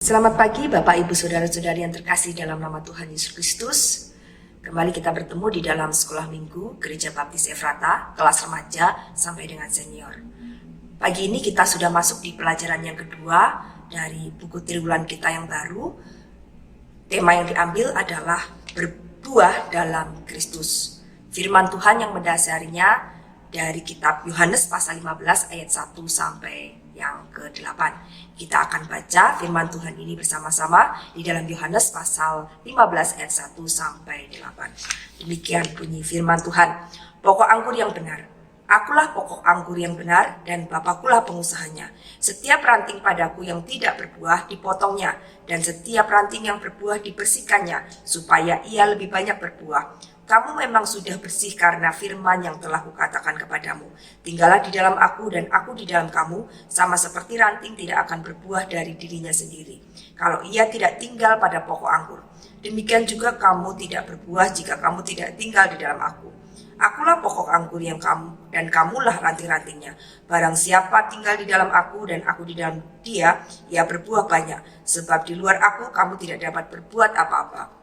Selamat pagi Bapak Ibu Saudara-saudari yang terkasih dalam nama Tuhan Yesus Kristus. Kembali kita bertemu di dalam sekolah minggu Gereja Baptis Efrata, kelas remaja sampai dengan senior. Pagi ini kita sudah masuk di pelajaran yang kedua dari buku triwulan kita yang baru. Tema yang diambil adalah berbuah dalam Kristus. Firman Tuhan yang mendasarinya dari kitab Yohanes pasal 15 ayat 1 sampai yang ke-8. Kita akan baca firman Tuhan ini bersama-sama di dalam Yohanes pasal 15 ayat 1 sampai 8. Demikian bunyi firman Tuhan. Pokok anggur yang benar. Akulah pokok anggur yang benar dan Bapakulah pengusahanya. Setiap ranting padaku yang tidak berbuah dipotongnya, dan setiap ranting yang berbuah dibersihkannya, supaya ia lebih banyak berbuah. Kamu memang sudah bersih karena firman yang telah kukatakan kepadamu. Tinggallah di dalam aku dan aku di dalam kamu, sama seperti ranting tidak akan berbuah dari dirinya sendiri kalau ia tidak tinggal pada pokok anggur. Demikian juga kamu tidak berbuah jika kamu tidak tinggal di dalam aku. Akulah pokok anggur yang kamu, dan kamulah ranting-rantingnya. Barang siapa tinggal di dalam aku dan aku di dalam dia, ia berbuah banyak. Sebab di luar aku kamu tidak dapat berbuat apa-apa.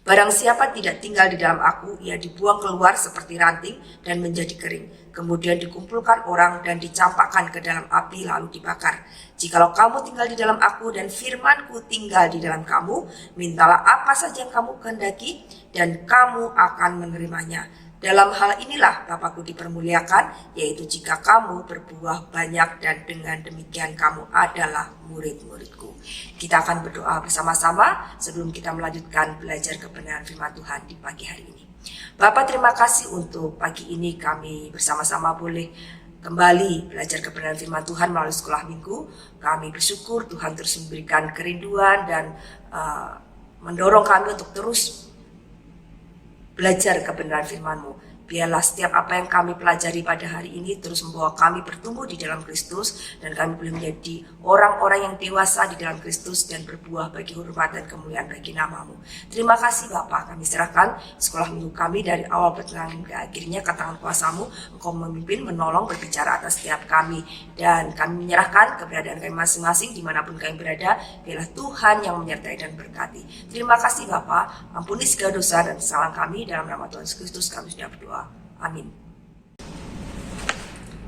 Barang siapa tidak tinggal di dalam aku, ia dibuang keluar seperti ranting dan menjadi kering. Kemudian dikumpulkan orang dan dicampakkan ke dalam api lalu dibakar. Jikalau kamu tinggal di dalam aku dan firmanku tinggal di dalam kamu, mintalah apa saja yang kamu kehendaki dan kamu akan menerimanya. Dalam hal inilah Bapakku dipermuliakan, yaitu jika kamu berbuah banyak dan dengan demikian kamu adalah murid-muridku. Kita akan berdoa bersama-sama sebelum kita melanjutkan belajar kebenaran firman Tuhan di pagi hari ini. Bapak, terima kasih untuk pagi ini kami bersama-sama boleh kembali belajar kebenaran firman Tuhan melalui sekolah minggu. Kami bersyukur Tuhan terus memberikan kerinduan dan mendorong kami untuk terus belajar kebenaran firman-Mu. Biarlah setiap apa yang kami pelajari pada hari ini terus membawa kami bertumbuh di dalam Kristus, dan kami boleh menjadi orang-orang yang dewasa di dalam Kristus dan berbuah bagi hormat dan kemuliaan bagi nama-Mu. Terima kasih Bapa, kami serahkan sekolah minggu kami dari awal pertengahan hingga akhirnya ke tangan kuasa-Mu. Engkau memimpin, menolong, berbicara atas setiap kami, dan kami menyerahkan keberadaan kami masing-masing dimanapun kami berada. Biarlah Tuhan yang menyertai dan berkati. Terima kasih Bapa, ampuni segala dosa dan kesalahan kami, dalam nama Tuhan Yesus Kristus kami sudah berdoa. Amin.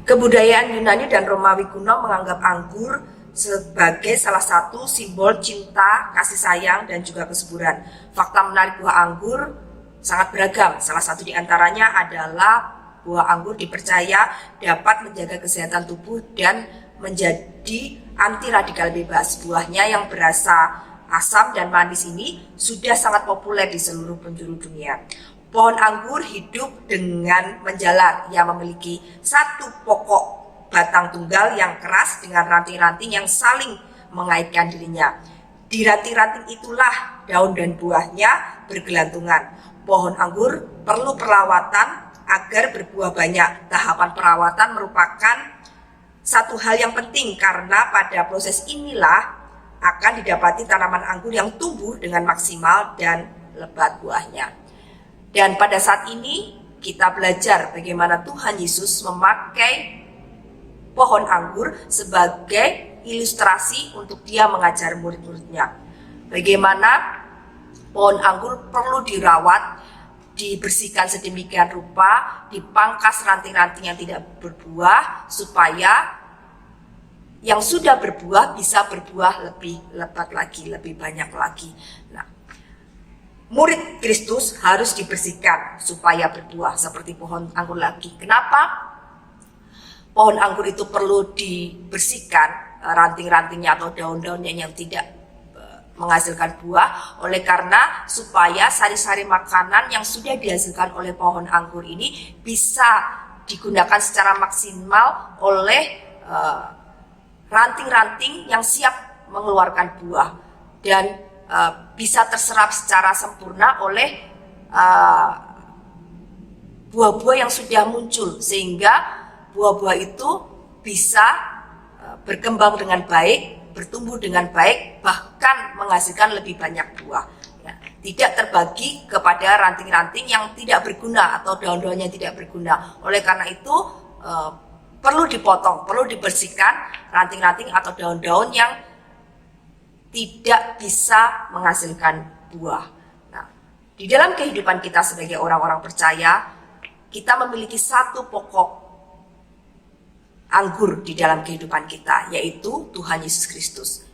Kebudayaan Yunani dan Romawi kuno menganggap anggur sebagai salah satu simbol cinta, kasih sayang, dan juga kesuburan. Fakta menarik buah anggur sangat beragam. Salah satu di antaranya adalah buah anggur dipercaya dapat menjaga kesehatan tubuh dan menjadi anti radikal bebas. Buahnya yang berasa asam dan manis ini sudah sangat populer di seluruh penjuru dunia. Pohon anggur hidup dengan menjalar. Ia memiliki satu pokok batang tunggal yang keras dengan ranting-ranting yang saling mengaitkan dirinya. Di ranting-ranting itulah daun dan buahnya bergelantungan. Pohon anggur perlu perawatan agar berbuah banyak. Tahapan perawatan merupakan satu hal yang penting karena pada proses inilah akan didapati tanaman anggur yang tumbuh dengan maksimal dan lebat buahnya. Dan pada saat ini kita belajar bagaimana Tuhan Yesus memakai pohon anggur sebagai ilustrasi untuk dia mengajar murid-muridnya. Bagaimana pohon anggur perlu dirawat, dibersihkan sedemikian rupa, dipangkas ranting-ranting yang tidak berbuah supaya yang sudah berbuah bisa berbuah lebih lebat lagi, lebih banyak lagi. Nah, murid Kristus harus dibersihkan supaya berbuah seperti pohon anggur lagi. Kenapa pohon anggur itu perlu dibersihkan ranting-rantingnya atau daun-daunnya yang tidak menghasilkan buah? Oleh karena supaya sari-sari makanan yang sudah dihasilkan oleh pohon anggur ini bisa digunakan secara maksimal oleh ranting-ranting yang siap mengeluarkan buah dan bisa terserap secara sempurna oleh buah-buah yang sudah muncul, sehingga buah-buah itu bisa berkembang dengan baik, bertumbuh dengan baik, bahkan menghasilkan lebih banyak buah. Ya, tidak terbagi kepada ranting-ranting yang tidak berguna atau daun-daunnya tidak berguna. Oleh karena itu perlu dipotong, perlu dibersihkan ranting-ranting atau daun-daun yang tidak bisa menghasilkan buah. Nah, di dalam kehidupan kita sebagai orang-orang percaya, kita memiliki satu pokok anggur di dalam kehidupan kita, yaitu Tuhan Yesus Kristus.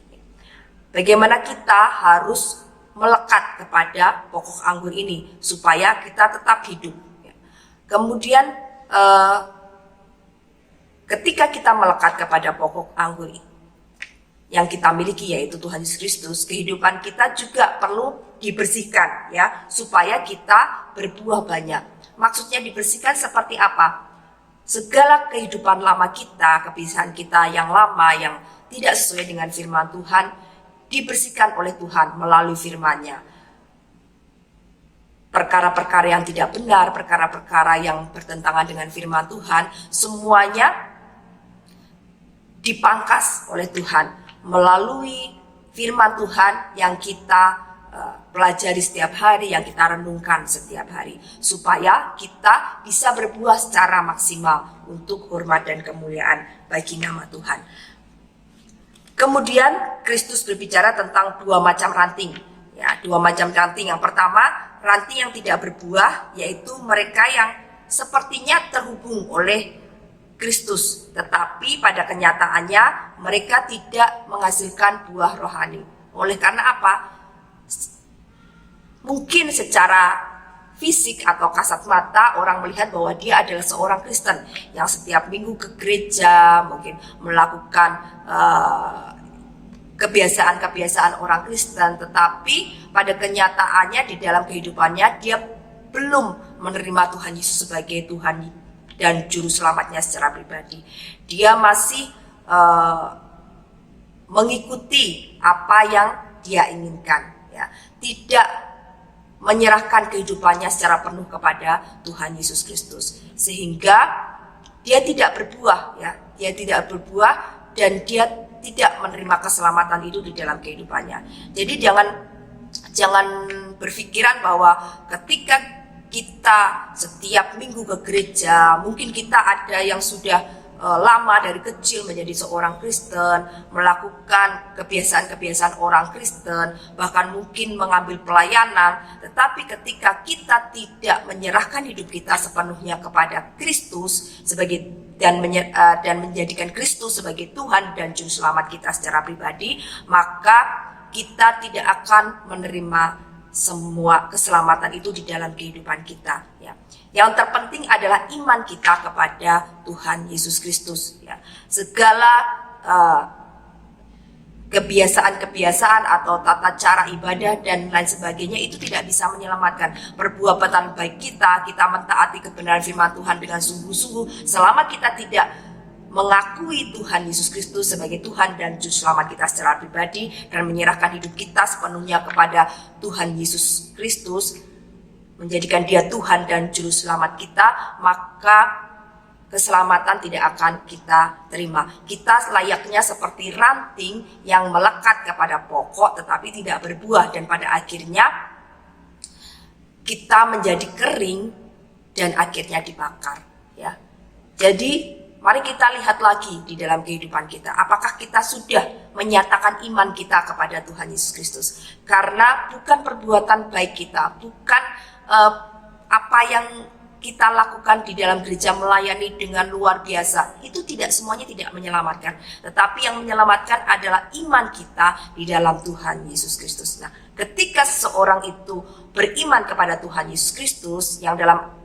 Bagaimana kita harus melekat kepada pokok anggur ini supaya kita tetap hidup. Kemudian ketika kita melekat kepada pokok anggur yang kita miliki, yaitu Tuhan Yesus Kristus, kehidupan kita juga perlu dibersihkan, ya, supaya kita berbuah banyak. Maksudnya dibersihkan seperti apa? Segala kehidupan lama kita, kebiasaan kita yang lama yang tidak sesuai dengan firman Tuhan, dibersihkan oleh Tuhan melalui firman-Nya. Perkara-perkara yang tidak benar, perkara-perkara yang bertentangan dengan firman Tuhan, semuanya dipangkas oleh Tuhan melalui firman Tuhan yang kita pelajari setiap hari, yang kita renungkan setiap hari, supaya kita bisa berbuah secara maksimal untuk hormat dan kemuliaan bagi nama Tuhan. Kemudian Kristus berbicara tentang dua macam ranting, ya, dua macam ranting. Yang pertama, ranting yang tidak berbuah, yaitu mereka yang sepertinya terhubung oleh Kristus, tetapi pada kenyataannya mereka tidak menghasilkan buah rohani. Oleh karena apa? Mungkin secara fisik atau kasat mata orang melihat bahwa dia adalah seorang Kristen yang setiap minggu ke gereja, mungkin melakukan kebiasaan-kebiasaan orang Kristen, tetapi pada kenyataannya di dalam kehidupannya dia belum menerima Tuhan Yesus sebagai Tuhan dan Juru Selamatnya secara pribadi. Dia masih mengikuti apa yang dia inginkan, ya, tidak menyerahkan kehidupannya secara penuh kepada Tuhan Yesus Kristus, sehingga dia tidak berbuah, ya, dia tidak berbuah dan dia tidak menerima keselamatan itu di dalam kehidupannya. Jadi jangan berpikiran bahwa ketika kita setiap minggu ke gereja, mungkin kita ada yang sudah lama dari kecil menjadi seorang Kristen, melakukan kebiasaan-kebiasaan orang Kristen, bahkan mungkin mengambil pelayanan, tetapi ketika kita tidak menyerahkan hidup kita sepenuhnya kepada Kristus dan menjadikan Kristus sebagai Tuhan dan Juru Selamat kita secara pribadi, maka kita tidak akan menerima semua keselamatan itu di dalam kehidupan kita, ya. Yang terpenting adalah iman kita kepada Tuhan Yesus Kristus, ya. Segala kebiasaan-kebiasaan atau tata cara ibadah dan lain sebagainya itu tidak bisa menyelamatkan. Perbuatan baik kita mentaati kebenaran firman Tuhan dengan sungguh-sungguh, selama kita tidak mengakui Tuhan Yesus Kristus sebagai Tuhan dan Juru Selamat kita secara pribadi dan menyerahkan hidup kita sepenuhnya kepada Tuhan Yesus Kristus, menjadikan Dia Tuhan dan Juru Selamat kita, maka keselamatan tidak akan kita terima. Kita layaknya seperti ranting yang melekat kepada pokok tetapi tidak berbuah, dan pada akhirnya kita menjadi kering dan akhirnya dibakar, ya. Jadi mari kita lihat lagi di dalam kehidupan kita, apakah kita sudah menyatakan iman kita kepada Tuhan Yesus Kristus. Karena bukan perbuatan baik kita, bukan apa yang kita lakukan di dalam gereja melayani dengan luar biasa, itu tidak semuanya tidak menyelamatkan. Tetapi yang menyelamatkan adalah iman kita di dalam Tuhan Yesus Kristus. Nah, ketika seseorang itu beriman kepada Tuhan Yesus Kristus, yang dalam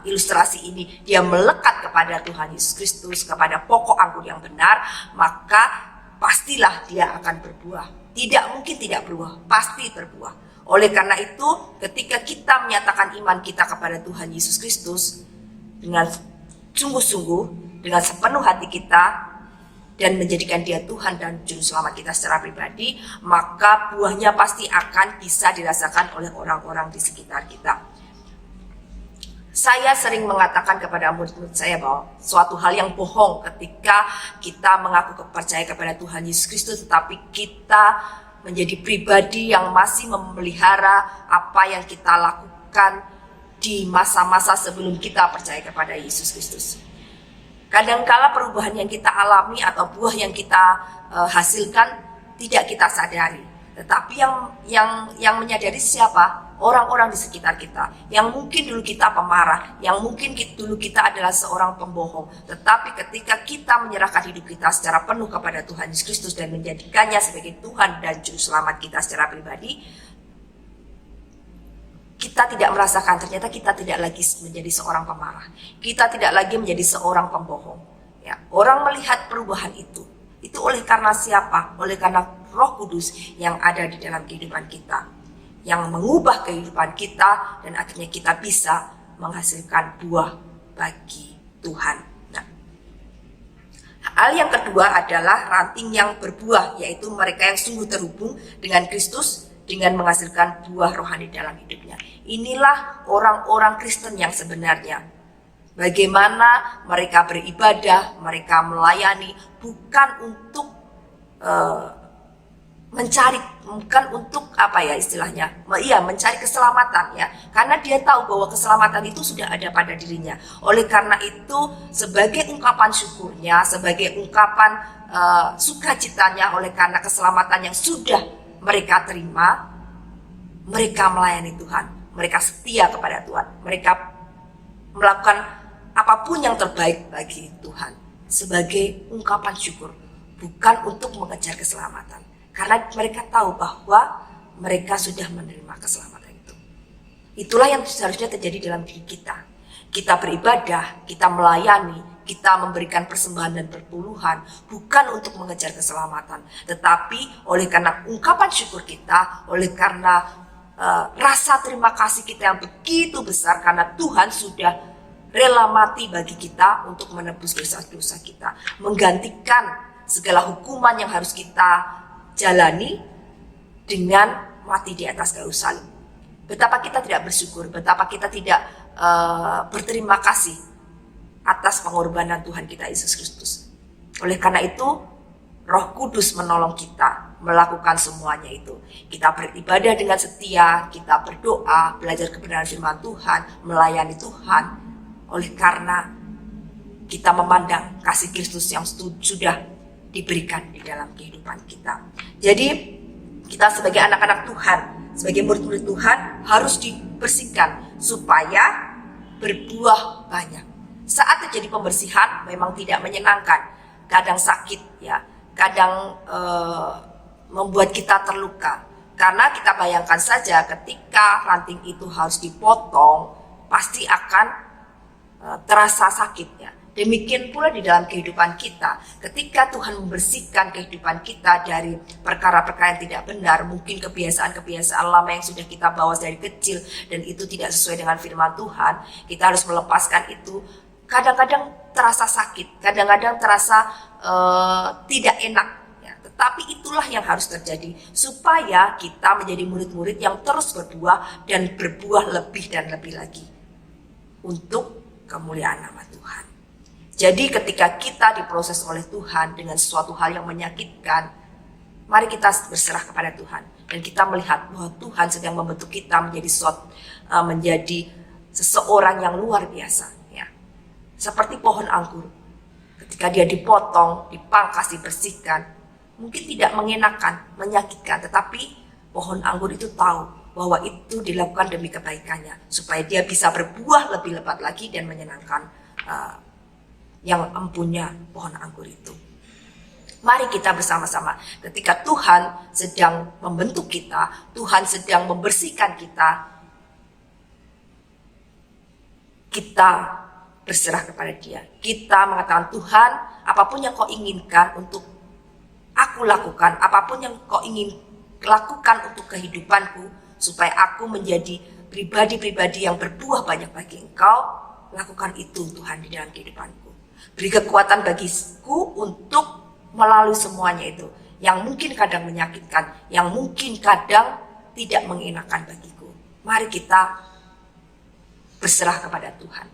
ilustrasi ini dia melekat kepada Tuhan Yesus Kristus, kepada pokok anggur yang benar, maka pastilah dia akan berbuah. Tidak mungkin tidak berbuah, pasti berbuah. Oleh karena itu, ketika kita menyatakan iman kita kepada Tuhan Yesus Kristus dengan sungguh-sungguh, dengan sepenuh hati kita, dan menjadikan Dia Tuhan dan Juru Selamat kita secara pribadi, maka buahnya pasti akan bisa dirasakan oleh orang-orang di sekitar kita. Saya sering mengatakan kepada murid-murid saya bahwa suatu hal yang bohong ketika kita mengaku percaya kepada Tuhan Yesus Kristus, tetapi kita menjadi pribadi yang masih memelihara apa yang kita lakukan di masa-masa sebelum kita percaya kepada Yesus Kristus. Kadangkala perubahan yang kita alami atau buah yang kita hasilkan tidak kita sadari. Tetapi yang menyadari siapa? Orang-orang di sekitar kita. Yang mungkin dulu kita pemarah, yang mungkin dulu kita adalah seorang pembohong. Tetapi ketika kita menyerahkan hidup kita secara penuh kepada Tuhan Yesus Kristus dan menjadikannya sebagai Tuhan dan Juru Selamat kita secara pribadi, kita tidak merasakan, ternyata kita tidak lagi menjadi seorang pemarah. Kita tidak lagi menjadi seorang pembohong. Ya, orang melihat perubahan itu. Itu oleh karena siapa? Oleh karena Roh Kudus yang ada di dalam kehidupan kita, yang mengubah kehidupan kita dan akhirnya kita bisa menghasilkan buah bagi Tuhan. Nah, hal yang kedua adalah ranting yang berbuah, yaitu mereka yang sungguh terhubung dengan Kristus dengan menghasilkan buah rohani dalam hidupnya. Inilah orang-orang Kristen yang sebenarnya. Bagaimana mereka beribadah, mereka melayani, bukan untuk mencari, bukan untuk apa ya istilahnya, mencari keselamatan ya, karena dia tahu bahwa keselamatan itu sudah ada pada dirinya. Oleh karena itu, sebagai ungkapan syukurnya, sebagai ungkapan sukacitanya oleh karena keselamatan yang sudah mereka terima, mereka melayani Tuhan, mereka setia kepada Tuhan, mereka melakukan apapun yang terbaik bagi Tuhan sebagai ungkapan syukur, bukan untuk mengejar keselamatan. Karena mereka tahu bahwa mereka sudah menerima keselamatan itu. Itulah yang seharusnya terjadi dalam diri kita. Kita beribadah, kita melayani, kita memberikan persembahan dan perpuluhan, bukan untuk mengejar keselamatan. Tetapi oleh karena ungkapan syukur kita, oleh karena rasa terima kasih kita yang begitu besar, karena Tuhan sudah rela mati bagi kita untuk menebus dosa-dosa kita, menggantikan segala hukuman yang harus kita jalani dengan mati di atas kayu salib. Betapa kita tidak bersyukur, betapa kita tidak berterima kasih atas pengorbanan Tuhan kita Yesus Kristus. Oleh karena itu, Roh Kudus menolong kita melakukan semuanya itu. Kita beribadah dengan setia, kita berdoa, belajar kebenaran firman Tuhan, melayani Tuhan. Oleh karena kita memandang kasih Kristus yang sudah diberikan di dalam kehidupan kita. Jadi kita sebagai anak-anak Tuhan, sebagai murid-murid Tuhan harus dibersihkan supaya berbuah banyak. Saat terjadi pembersihan memang tidak menyenangkan, kadang sakit ya, kadang membuat kita terluka. Karena kita bayangkan saja ketika ranting itu harus dipotong, pasti akan terasa sakit ya. Demikian pula di dalam kehidupan kita, ketika Tuhan membersihkan kehidupan kita dari perkara-perkara yang tidak benar, mungkin kebiasaan-kebiasaan lama yang sudah kita bawa dari kecil dan itu tidak sesuai dengan firman Tuhan, kita harus melepaskan itu. Kadang-kadang terasa sakit, kadang-kadang terasa tidak enak, ya. Tetapi itulah yang harus terjadi supaya kita menjadi murid-murid yang terus berbuah dan berbuah lebih dan lebih lagi untuk kemuliaan nama Tuhan. Jadi ketika kita diproses oleh Tuhan dengan sesuatu hal yang menyakitkan, mari kita berserah kepada Tuhan dan kita melihat bahwa Tuhan sedang membentuk kita menjadi seseorang yang luar biasa. Ya. Seperti pohon anggur, ketika dia dipotong, dipangkas, dibersihkan, mungkin tidak mengenakan, menyakitkan, tetapi pohon anggur itu tahu bahwa itu dilakukan demi kebaikannya, supaya dia bisa berbuah lebih lebat lagi dan menyenangkan yang empunya pohon anggur itu. Mari kita bersama-sama, ketika Tuhan sedang membentuk kita, Tuhan sedang membersihkan kita, kita berserah kepada Dia. Kita mengatakan, Tuhan, apapun yang Kau inginkan untuk aku lakukan, apapun yang Kau ingin lakukan untuk kehidupanku, supaya aku menjadi pribadi-pribadi yang berbuah banyak bagi Engkau, lakukan itu Tuhan di dalam kehidupanku. Beri kekuatan bagiku untuk melalui semuanya itu, yang mungkin kadang menyakitkan, yang mungkin kadang tidak mengenakan bagiku. Mari kita berserah kepada Tuhan.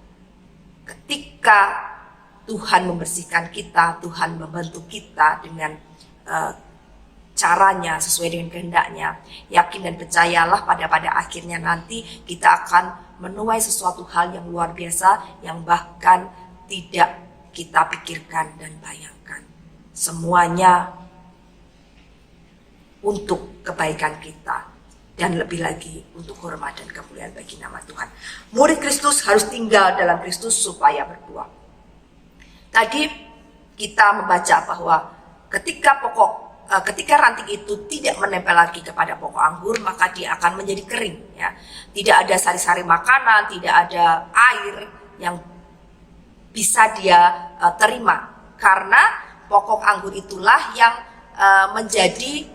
Ketika Tuhan membersihkan kita, Tuhan membantu kita dengan caranya sesuai dengan kehendaknya, yakin dan percayalah pada akhirnya nanti kita akan menuai sesuatu hal yang luar biasa yang bahkan tidak kita pikirkan dan bayangkan. Semuanya untuk kebaikan kita, dan lebih lagi untuk hormat dan kemuliaan bagi nama Tuhan. Murid Kristus harus tinggal dalam Kristus supaya berbuah. Tadi kita membaca bahwa ketika ranting itu tidak menempel lagi kepada pokok anggur, maka dia akan menjadi kering. Ya. Tidak ada sari-sari makanan, tidak ada air yang bisa dia terima, karena pokok anggur itulah yang menjadi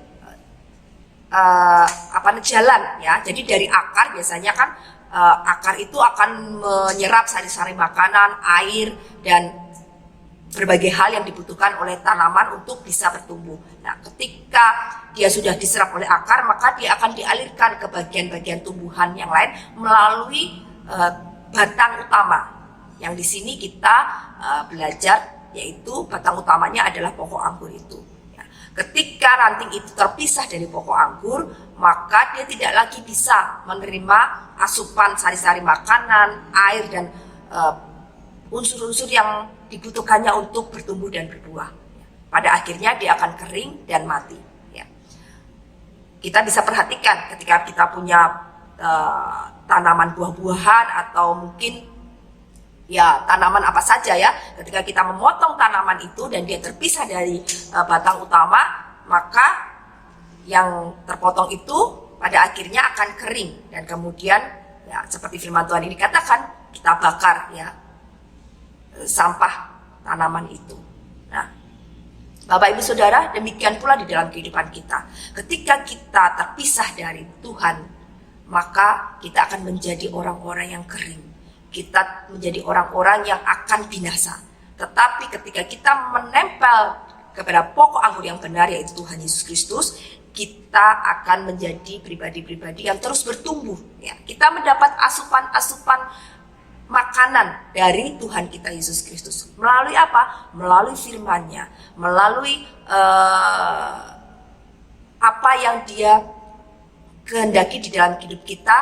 jalan, ya. Jadi dari akar biasanya kan akar itu akan menyerap sari-sari makanan, air, dan berbagai hal yang dibutuhkan oleh tanaman untuk bisa bertumbuh. Nah, ketika dia sudah diserap oleh akar, maka dia akan dialirkan ke bagian-bagian tumbuhan yang lain melalui batang utama. Yang di sini kita belajar, yaitu batang utamanya adalah pokok anggur itu. Ya. Ketika ranting itu terpisah dari pokok anggur, maka dia tidak lagi bisa menerima asupan sari-sari makanan, air, dan unsur-unsur yang dibutuhkannya untuk bertumbuh dan berbuah. Pada akhirnya dia akan kering dan mati. Ya. Kita bisa perhatikan ketika kita punya tanaman buah-buahan atau mungkin ya tanaman apa saja ya, ketika kita memotong tanaman itu dan dia terpisah dari batang utama, maka yang terpotong itu pada akhirnya akan kering dan kemudian ya seperti firman Tuhan ini katakan, kita bakar ya sampah tanaman itu. Nah, Bapak Ibu Saudara, demikian pula di dalam kehidupan kita. Ketika kita terpisah dari Tuhan, maka kita akan menjadi orang-orang yang kering. Kita menjadi orang-orang yang akan binasa. Tetapi ketika kita menempel kepada pokok anggur yang benar, yaitu Tuhan Yesus Kristus, kita akan menjadi pribadi-pribadi yang terus bertumbuh. Ya, kita mendapat asupan-asupan makanan dari Tuhan kita Yesus Kristus. Melalui apa? Melalui firman-Nya, melalui apa yang Dia kehendaki di dalam hidup kita,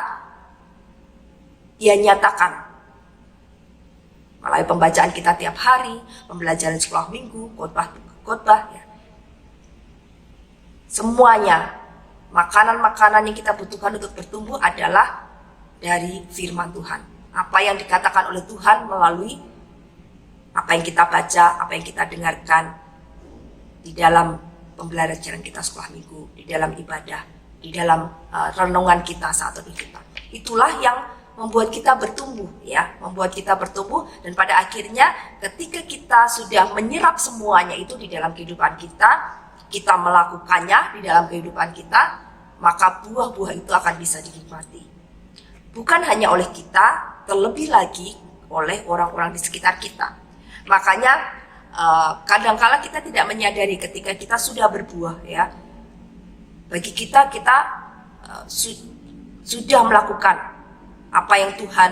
Dia nyatakan. Melalui pembacaan kita tiap hari, pembelajaran sekolah minggu, khotbah, ya. Semuanya, makanan-makanan yang kita butuhkan untuk bertumbuh adalah dari firman Tuhan. Apa yang dikatakan oleh Tuhan melalui apa yang kita baca, apa yang kita dengarkan di dalam pembelajaran kita sekolah minggu, di dalam ibadah, di dalam renungan kita saat teduh kita. Itulah yang membuat kita bertumbuh, ya, membuat kita bertumbuh, dan pada akhirnya ketika kita sudah menyerap semuanya itu di dalam kehidupan kita melakukannya di dalam kehidupan kita, maka buah-buah itu akan bisa dinikmati. Bukan hanya oleh kita, terlebih lagi oleh orang-orang di sekitar kita. Makanya kadangkala kita tidak menyadari ketika kita sudah berbuah, ya. Bagi kita sudah melakukan apa yang Tuhan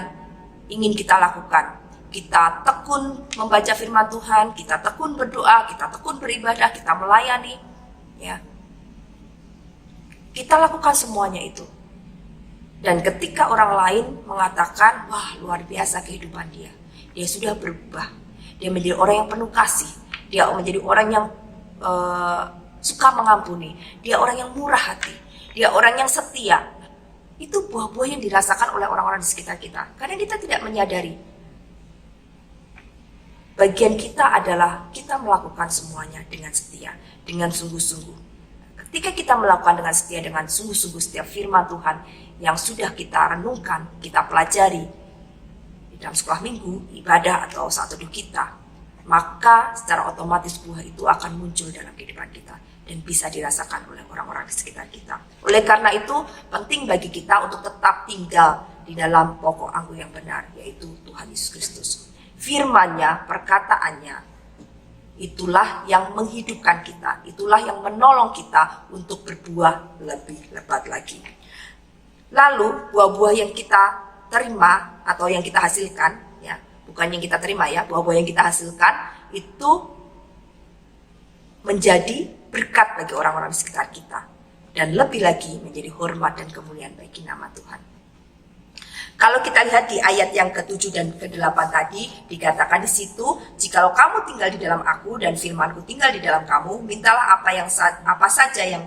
ingin kita lakukan. Kita tekun membaca firman Tuhan, kita tekun berdoa, kita tekun beribadah, kita melayani, ya. Kita lakukan semuanya itu. Dan ketika orang lain mengatakan, wah luar biasa kehidupan dia, dia sudah berubah, dia menjadi orang yang penuh kasih, dia menjadi orang yang suka mengampuni, dia orang yang murah hati, dia orang yang setia. Itu buah-buah yang dirasakan oleh orang-orang di sekitar kita. Karena kita tidak menyadari. Bagian kita adalah kita melakukan semuanya dengan setia, dengan sungguh-sungguh. Ketika kita melakukan dengan setia, dengan sungguh-sungguh setiap firman Tuhan yang sudah kita renungkan, kita pelajari di dalam sekolah minggu, ibadah atau saat teduh kita, maka secara otomatis buah itu akan muncul dalam kehidupan kita dan bisa dirasakan oleh orang-orang di sekitar kita. Oleh karena itu, penting bagi kita untuk tetap tinggal di dalam pokok anggur yang benar, yaitu Tuhan Yesus Kristus. Firman-Nya, perkataannya, itulah yang menghidupkan kita, itulah yang menolong kita untuk berbuah lebih lebat lagi. Lalu, buah-buah yang kita terima atau yang kita hasilkan, ya, bukan yang kita terima ya, buah-buah yang kita hasilkan itu menjadi berkat bagi orang-orang di sekitar kita, dan lebih lagi menjadi hormat dan kemuliaan bagi nama Tuhan. Kalau kita lihat di ayat yang ke-7 dan ke-8 tadi, dikatakan di situ, jikalau kamu tinggal di dalam aku dan firmanku tinggal di dalam kamu, mintalah apa saja yang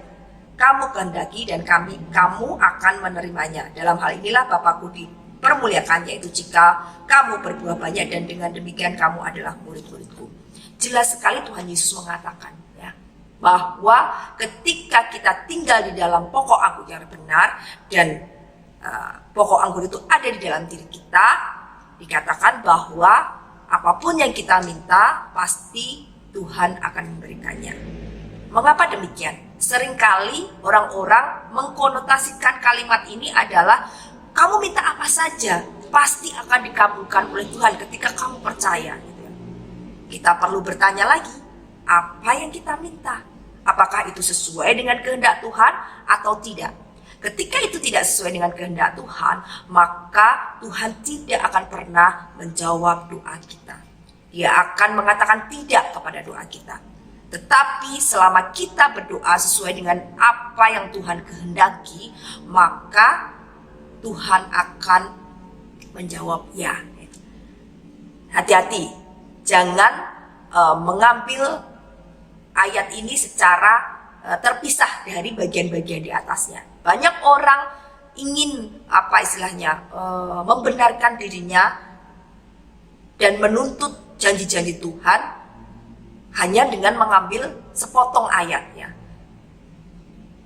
kamu kehendaki dan kamu akan menerimanya. Dalam hal inilah Bapakku dipermuliakan, yaitu jika kamu berbuah banyak dan dengan demikian kamu adalah murid-muridku. Jelas sekali Tuhan Yesus mengatakan ya, bahwa ketika kita tinggal di dalam pokok anggur yang benar dan pokok anggur itu ada di dalam diri kita, dikatakan bahwa apapun yang kita minta pasti Tuhan akan memberikannya. Mengapa demikian? Seringkali orang-orang mengkonotasikan kalimat ini adalah kamu minta apa saja pasti akan dikabulkan oleh Tuhan ketika kamu percaya. Gitu ya. Kita perlu bertanya lagi, apa yang kita minta? Apakah itu sesuai dengan kehendak Tuhan atau tidak? Ketika itu tidak sesuai dengan kehendak Tuhan, maka Tuhan tidak akan pernah menjawab doa kita. Dia akan mengatakan tidak kepada doa kita. Tetapi selama kita berdoa sesuai dengan apa yang Tuhan kehendaki, maka Tuhan akan menjawab ya. Hati-hati, jangan mengambil ayat ini secara terpisah dari bagian-bagian di atasnya. Banyak orang ingin membenarkan dirinya dan menuntut janji-janji Tuhan hanya dengan mengambil sepotong ayatnya.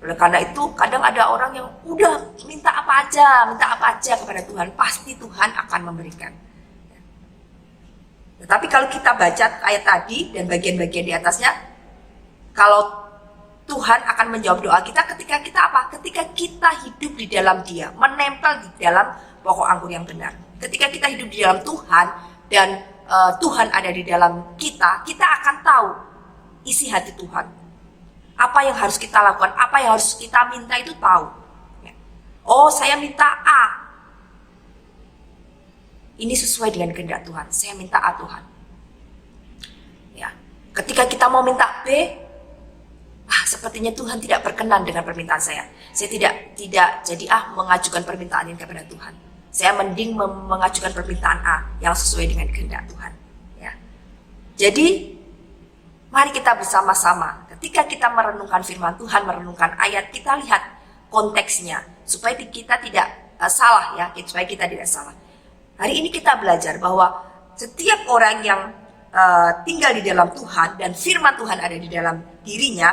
Oleh karena itu kadang ada orang yang udah minta apa aja kepada Tuhan, pasti Tuhan akan memberikan. Tetapi kalau kita baca ayat tadi dan bagian-bagian di atasnya, kalau Tuhan akan menjawab doa kita ketika kita apa? Ketika kita hidup di dalam Dia, menempel di dalam pokok anggur yang benar. Ketika kita hidup di dalam Tuhan dan Tuhan ada di dalam kita, kita akan tahu isi hati Tuhan. Apa yang harus kita lakukan, apa yang harus kita minta itu tahu. Oh, saya minta A. Ini sesuai dengan kehendak Tuhan. Saya minta A Tuhan. Ya. Ketika kita mau minta B, sepertinya Tuhan tidak berkenan dengan permintaan saya. Saya tidak jadi mengajukan permintaan ini kepada Tuhan. Saya mending mengajukan permintaan A yang sesuai dengan kehendak Tuhan. Ya. Jadi, mari kita bersama-sama. Ketika kita merenungkan firman Tuhan, merenungkan ayat, kita lihat konteksnya supaya kita tidak salah ya, supaya kita tidak salah. Hari ini kita belajar bahwa setiap orang yang tinggal di dalam Tuhan dan firman Tuhan ada di dalam dirinya,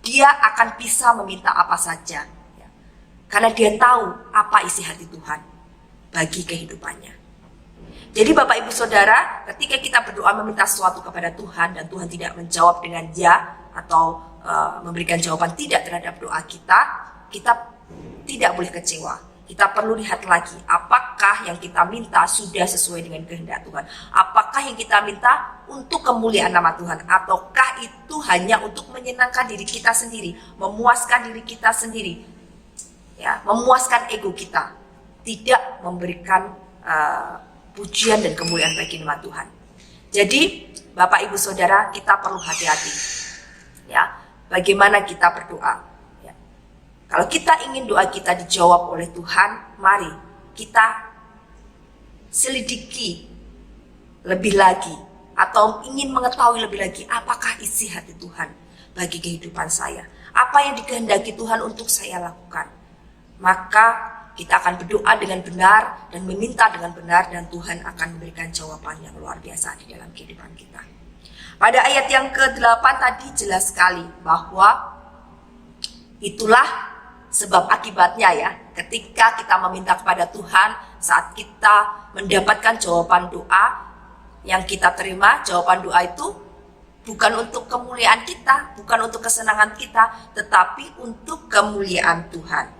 dia akan bisa meminta apa saja. Ya. Karena dia tahu apa isi hati Tuhan bagi kehidupannya. Jadi Bapak Ibu Saudara, ketika kita berdoa meminta sesuatu kepada Tuhan dan Tuhan tidak menjawab dengan ya atau memberikan jawaban tidak terhadap doa kita, kita tidak boleh kecewa. Kita perlu lihat lagi apakah yang kita minta sudah sesuai dengan kehendak Tuhan. Apakah yang kita minta untuk kemuliaan nama Tuhan ataukah itu hanya untuk menyenangkan diri kita sendiri, memuaskan diri kita sendiri. Ya, memuaskan ego kita. Tidak memberikan pujian dan kemuliaan bagi nama Tuhan. Jadi Bapak Ibu Saudara, kita perlu hati-hati. Ya, bagaimana kita berdoa? Ya. Kalau kita ingin doa kita dijawab oleh Tuhan, mari kita selidiki lebih lagi atau ingin mengetahui lebih lagi apakah isi hati Tuhan bagi kehidupan saya. Apa yang dikehendaki Tuhan untuk saya lakukan. Maka kita akan berdoa dengan benar dan meminta dengan benar dan Tuhan akan memberikan jawaban yang luar biasa di dalam kehidupan kita. Pada ayat yang ke-8 tadi jelas sekali bahwa itulah sebab akibatnya ya. Ketika kita meminta kepada Tuhan, saat kita mendapatkan jawaban doa yang kita terima, jawaban doa itu bukan untuk kemuliaan kita, bukan untuk kesenangan kita, tetapi untuk kemuliaan Tuhan.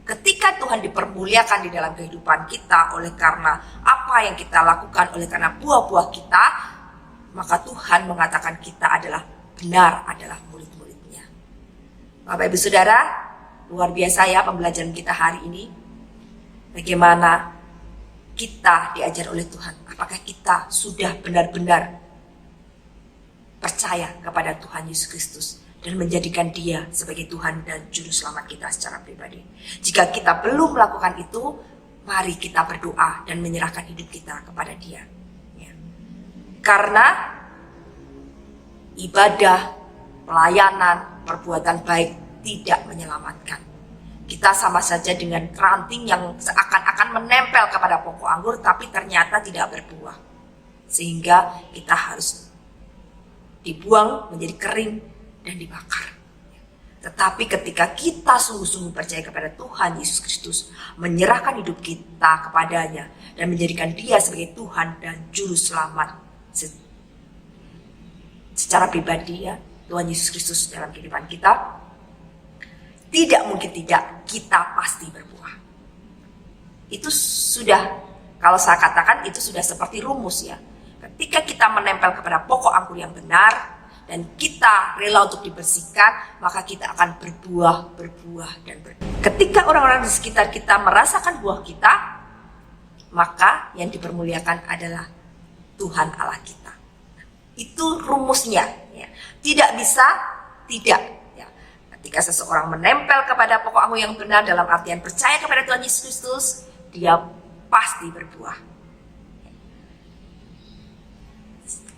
Ketika Tuhan dipermuliakan di dalam kehidupan kita oleh karena apa yang kita lakukan, oleh karena buah-buah kita, maka Tuhan mengatakan kita adalah benar, adalah murid-muridnya. Bapak Ibu Saudara, luar biasa ya pembelajaran kita hari ini. Bagaimana kita diajar oleh Tuhan. Apakah kita sudah benar-benar percaya kepada Tuhan Yesus Kristus dan menjadikan Dia sebagai Tuhan dan Juru Selamat kita secara pribadi. Jika kita belum melakukan itu, mari kita berdoa dan menyerahkan hidup kita kepada Dia. Ya. Karena ibadah, pelayanan, perbuatan baik tidak menyelamatkan. Kita sama saja dengan ranting yang seakan-akan menempel kepada pokok anggur tapi ternyata tidak berbuah. Sehingga kita harus dibuang menjadi kering dan dibakar. Tetapi ketika kita sungguh-sungguh percaya kepada Tuhan Yesus Kristus, menyerahkan hidup kita kepadanya dan menjadikan Dia sebagai Tuhan dan Juru Selamat secara pribadi, ya, Tuhan Yesus Kristus dalam kehidupan kita, tidak mungkin tidak, kita pasti berbuah. Itu sudah, kalau saya katakan itu sudah seperti rumus, ya. Ketika kita menempel kepada pokok anggur yang benar dan kita rela untuk dibersihkan, maka kita akan berbuah, dan berbuah. Ketika orang-orang di sekitar kita merasakan buah kita, maka yang dipermuliakan adalah Tuhan Allah kita. Itu rumusnya, ya. Tidak bisa tidak. Ketika seseorang menempel kepada pokok anggur yang benar dalam artian percaya kepada Tuhan Yesus Kristus, dia pasti berbuah.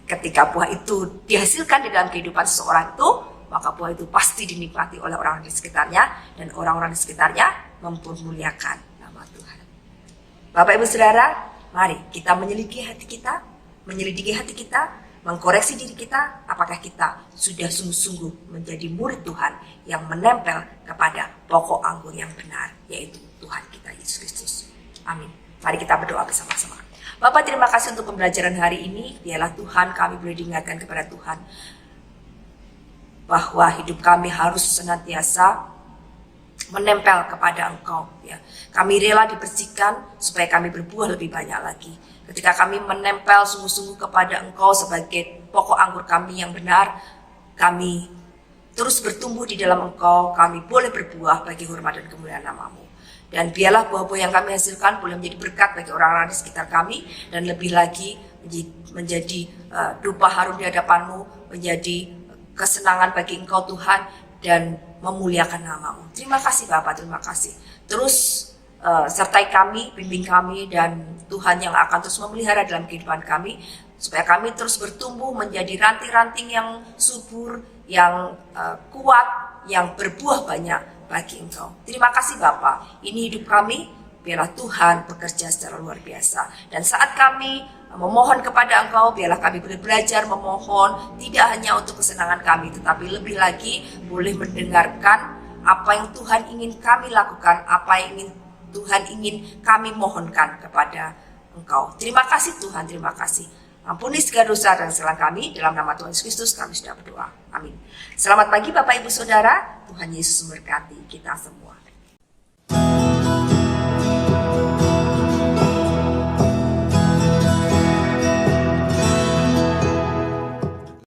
Ketika buah itu dihasilkan di dalam kehidupan seseorang itu, maka buah itu pasti dinikmati oleh orang-orang di sekitarnya, dan orang-orang di sekitarnya mempermuliakan nama Tuhan. Bapak Ibu Saudara, mari kita menyelidiki hati kita, mengkoreksi diri kita, apakah kita sudah sungguh-sungguh menjadi murid Tuhan yang menempel kepada pokok anggur yang benar, yaitu Tuhan kita Yesus Kristus. Amin. Mari kita berdoa bersama-sama. Bapak, terima kasih untuk pembelajaran hari ini. Biarlah Tuhan, kami boleh diingatkan kepada Tuhan bahwa hidup kami harus senantiasa menempel kepada Engkau, ya. Kami rela dibersihkan supaya kami berbuah lebih banyak lagi. Ketika kami menempel sungguh-sungguh kepada Engkau sebagai pokok anggur kami yang benar, kami terus bertumbuh di dalam Engkau, kami boleh berbuah bagi hormat dan kemuliaan nama-Mu. Dan biarlah buah-buah yang kami hasilkan boleh menjadi berkat bagi orang-orang di sekitar kami, dan lebih lagi menjadi dupa harum di hadapan-Mu, menjadi kesenangan bagi Engkau Tuhan, dan memuliakan nama-Mu. Terima kasih Bapak, terima kasih. Terus sertai kami, bimbing kami, dan Tuhan yang akan terus memelihara dalam kehidupan kami, supaya kami terus bertumbuh menjadi ranting-ranting yang subur, yang kuat, yang berbuah banyak bagi Engkau. Terima kasih Bapa. Ini hidup kami, biarlah Tuhan bekerja secara luar biasa. Dan saat kami memohon kepada Engkau, biarlah kami boleh belajar memohon tidak hanya untuk kesenangan kami, tetapi lebih lagi boleh mendengarkan apa yang Tuhan ingin kami lakukan, apa yang Tuhan ingin kami mohonkan kepada Engkau. Terima kasih Tuhan, terima kasih. Ampuni segala dosa dan kesalahan kami, dalam nama Tuhan Yesus Kristus kami sudah berdoa. Amin. Selamat pagi Bapak Ibu Saudara, Tuhan Yesus memberkati kita semua.